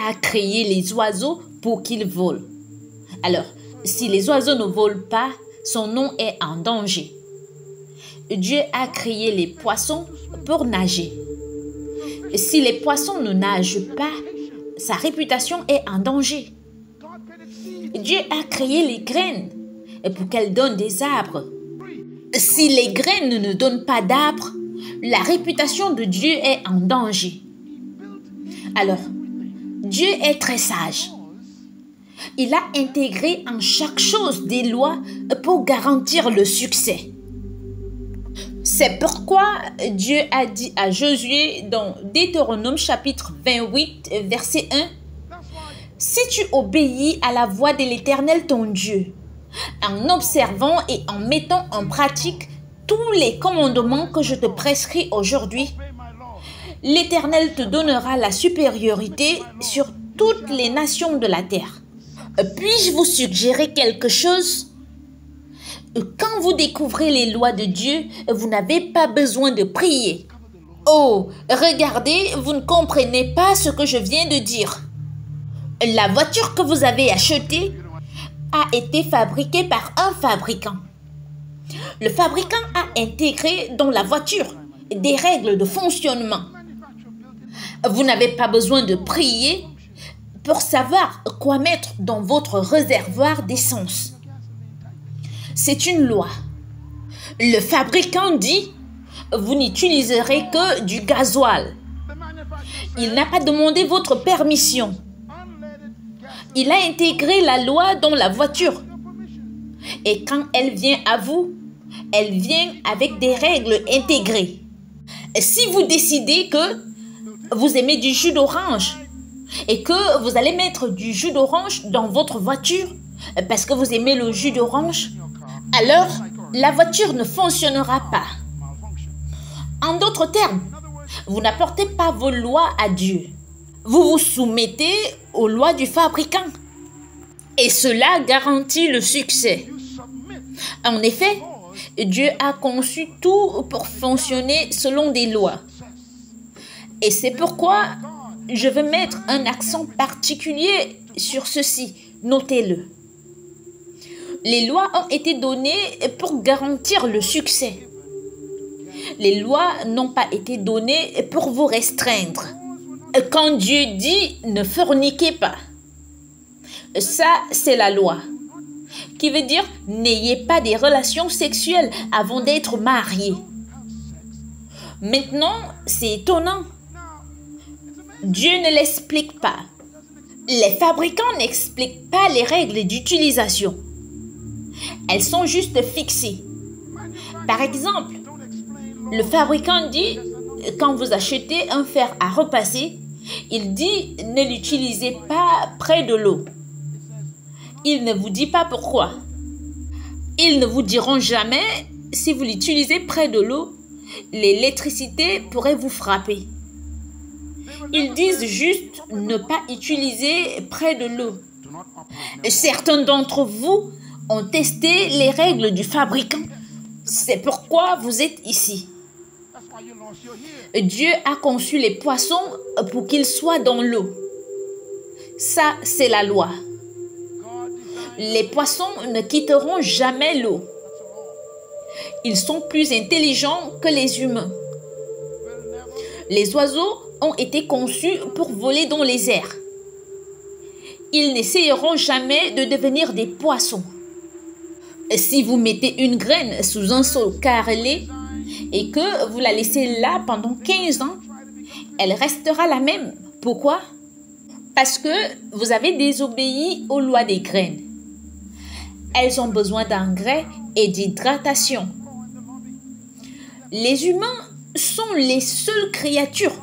a créé les oiseaux pour qu'ils volent. Alors, si les oiseaux ne volent pas, son nom est en danger. Dieu a créé les poissons pour nager. Si les poissons ne nagent pas, sa réputation est en danger. Dieu a créé les graines pour qu'elles donnent des arbres. Si les graines ne donnent pas d'arbres, la réputation de Dieu est en danger. Alors, Dieu est très sage. Il a intégré en chaque chose des lois pour garantir le succès. C'est pourquoi Dieu a dit à Josué dans Deutéronome chapitre 28, verset 1, « Si tu obéis à la voix de l'Éternel ton Dieu, en observant et en mettant en pratique tous les commandements que je te prescris aujourd'hui, l'Éternel te donnera la supériorité sur toutes les nations de la terre. » Puis-je vous suggérer quelque chose? Quand vous découvrez les lois de Dieu, vous n'avez pas besoin de prier. Oh, regardez, vous ne comprenez pas ce que je viens de dire. La voiture que vous avez achetée a été fabriquée par un fabricant. Le fabricant a intégré dans la voiture des règles de fonctionnement. Vous n'avez pas besoin de prier pour savoir quoi mettre dans votre réservoir d'essence. C'est une loi. Le fabricant dit, vous n'utiliserez que du gasoil. Il n'a pas demandé votre permission. Il a intégré la loi dans la voiture. Et quand elle vient à vous, elle vient avec des règles intégrées. Si vous décidez que vous aimez du jus d'orange et que vous allez mettre du jus d'orange dans votre voiture parce que vous aimez le jus d'orange, alors la voiture ne fonctionnera pas. En d'autres termes, vous n'apportez pas vos lois à Dieu. Vous vous soumettez aux lois du fabricant. Et cela garantit le succès. En effet, Dieu a conçu tout pour fonctionner selon des lois. Et c'est pourquoi je veux mettre un accent particulier sur ceci. Notez-le. Les lois ont été données pour garantir le succès. Les lois n'ont pas été données pour vous restreindre. Quand Dieu dit « ne forniquez pas », ça c'est la loi, qui veut dire « n'ayez pas des relations sexuelles avant d'être mariés ». Maintenant, c'est étonnant. Dieu ne l'explique pas. Les fabricants n'expliquent pas les règles d'utilisation. Elles sont juste fixées. Par exemple, le fabricant dit, quand vous achetez un fer à repasser, il dit ne l'utilisez pas près de l'eau. Il ne vous dit pas pourquoi. Ils ne vous diront jamais, si vous l'utilisez près de l'eau, l'électricité pourrait vous frapper. Ils disent juste ne pas utiliser près de l'eau. Certains d'entre vous ont testé les règles du fabricant. C'est pourquoi vous êtes ici. Dieu a conçu les poissons pour qu'ils soient dans l'eau. Ça, c'est la loi. Les poissons ne quitteront jamais l'eau. Ils sont plus intelligents que les humains. Les oiseaux ont été conçus pour voler dans les airs. Ils n'essayeront jamais de devenir des poissons. Si vous mettez une graine sous un sol carrelé et que vous la laissez là pendant 15 ans, elle restera la même. Pourquoi? Parce que vous avez désobéi aux lois des graines. Elles ont besoin d'engrais et d'hydratation. Les humains sont les seules créatures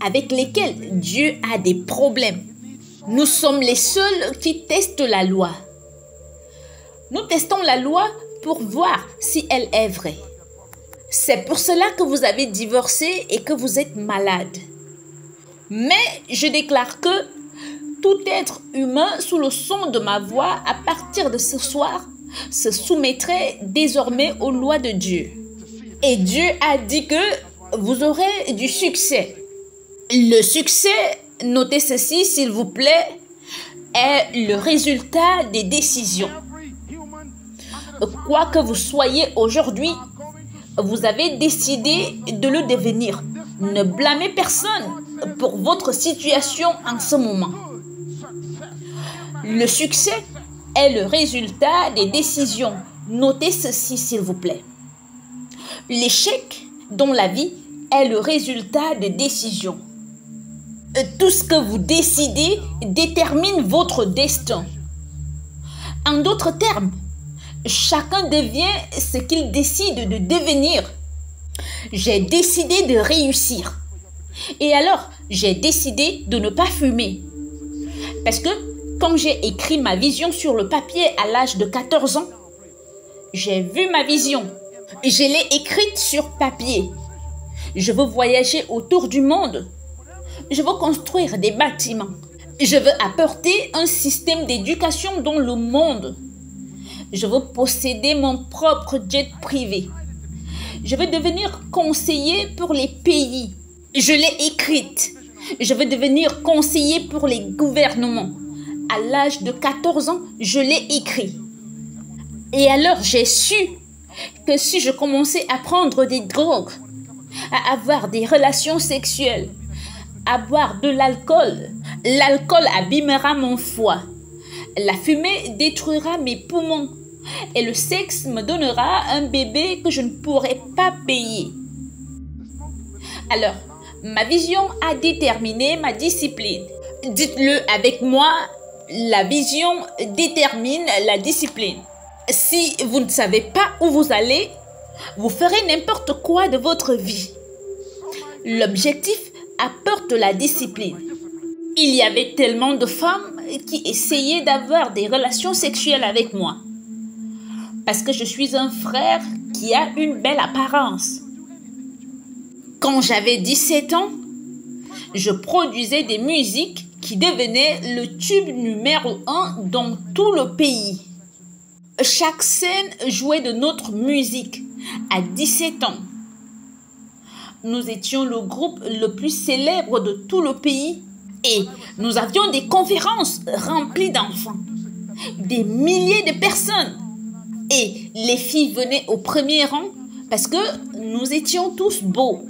avec lesquelles Dieu a des problèmes. Nous sommes les seuls qui testent la loi. Nous testons la loi pour voir si elle est vraie. C'est pour cela que vous avez divorcé et que vous êtes malade. Mais je déclare que tout être humain sous le son de ma voix, à partir de ce soir, se soumettrait désormais aux lois de Dieu. Et Dieu a dit que vous aurez du succès. Le succès Notez ceci, s'il vous plaît, est le résultat des décisions. Quoi que vous soyez aujourd'hui, vous avez décidé de le devenir. Ne blâmez personne pour votre situation en ce moment. Le succès est le résultat des décisions. Notez ceci, s'il vous plaît. L'échec dans la vie est le résultat de décisions. Tout ce que vous décidez détermine votre destin. En d'autres termes, chacun devient ce qu'il décide de devenir. J'ai décidé de réussir. Et alors, j'ai décidé de ne pas fumer. Parce que quand j'ai écrit ma vision sur le papier à l'âge de 14 ans, j'ai vu ma vision. Je l'ai écrite sur papier. Je veux voyager autour du monde. Je veux construire des bâtiments. Je veux apporter un système d'éducation dans le monde. Je veux posséder mon propre jet privé. Je veux devenir conseiller pour les pays. Je l'ai écrite. Je veux devenir conseiller pour les gouvernements. À l'âge de 14 ans, je l'ai écrit. Et alors, j'ai su que si je commençais à prendre des drogues, à avoir des relations sexuelles, à boire de l'alcool, l'alcool abîmera mon foie. La fumée détruira mes poumons. Et le sexe me donnera un bébé que je ne pourrai pas payer. Alors, ma vision a déterminé ma discipline. Dites-le avec moi, la vision détermine la discipline. Si vous ne savez pas où vous allez, vous ferez n'importe quoi de votre vie. L'objectif apporte la discipline. Il y avait tellement de femmes qui essayaient d'avoir des relations sexuelles avec moi. Parce que je suis un frère qui a une belle apparence. Quand j'avais 17 ans, je produisais des musiques qui devenaient le tube numéro 1 dans tout le pays. Chaque scène jouait de notre musique à 17 ans. Nous étions le groupe le plus célèbre de tout le pays et nous avions des conférences remplies d'enfants, des milliers de personnes. Et les filles venaient au premier rang parce que nous étions tous beaux.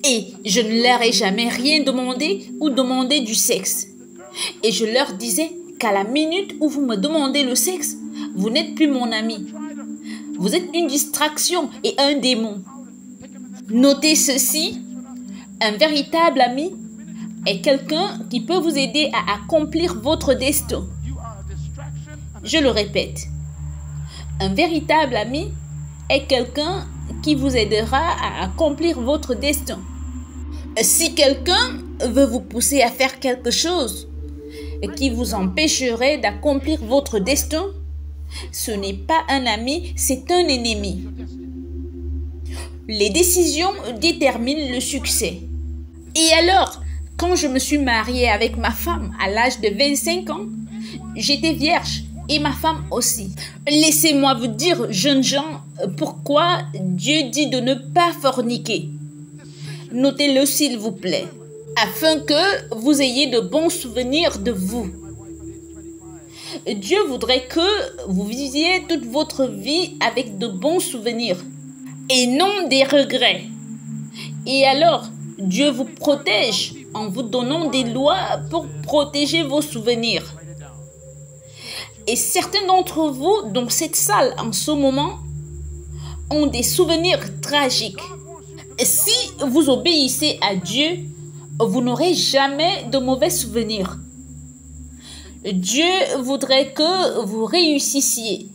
Et je ne leur ai jamais rien demandé ou demandé du sexe. Et je leur disais qu'à la minute où vous me demandez le sexe, vous n'êtes plus mon ami. Vous êtes une distraction et un démon. Notez ceci, un véritable ami est quelqu'un qui peut vous aider à accomplir votre destin. Je le répète. Un véritable ami est quelqu'un qui vous aidera à accomplir votre destin. Si quelqu'un veut vous pousser à faire quelque chose qui vous empêcherait d'accomplir votre destin, ce n'est pas un ami, c'est un ennemi. Les décisions déterminent le succès. Et alors, quand je me suis mariée avec ma femme à l'âge de 25 ans, j'étais vierge. Et ma femme aussi. Laissez-moi vous dire, jeunes gens, pourquoi Dieu dit de ne pas forniquer. Notez-le s'il vous plaît, afin que vous ayez de bons souvenirs de vous. Dieu voudrait que vous viviez toute votre vie avec de bons souvenirs et non des regrets. Et alors, Dieu vous protège en vous donnant des lois pour protéger vos souvenirs. Et certains d'entre vous dans cette salle en ce moment ont des souvenirs tragiques. Si vous obéissez à Dieu, vous n'aurez jamais de mauvais souvenirs. Dieu voudrait que vous réussissiez.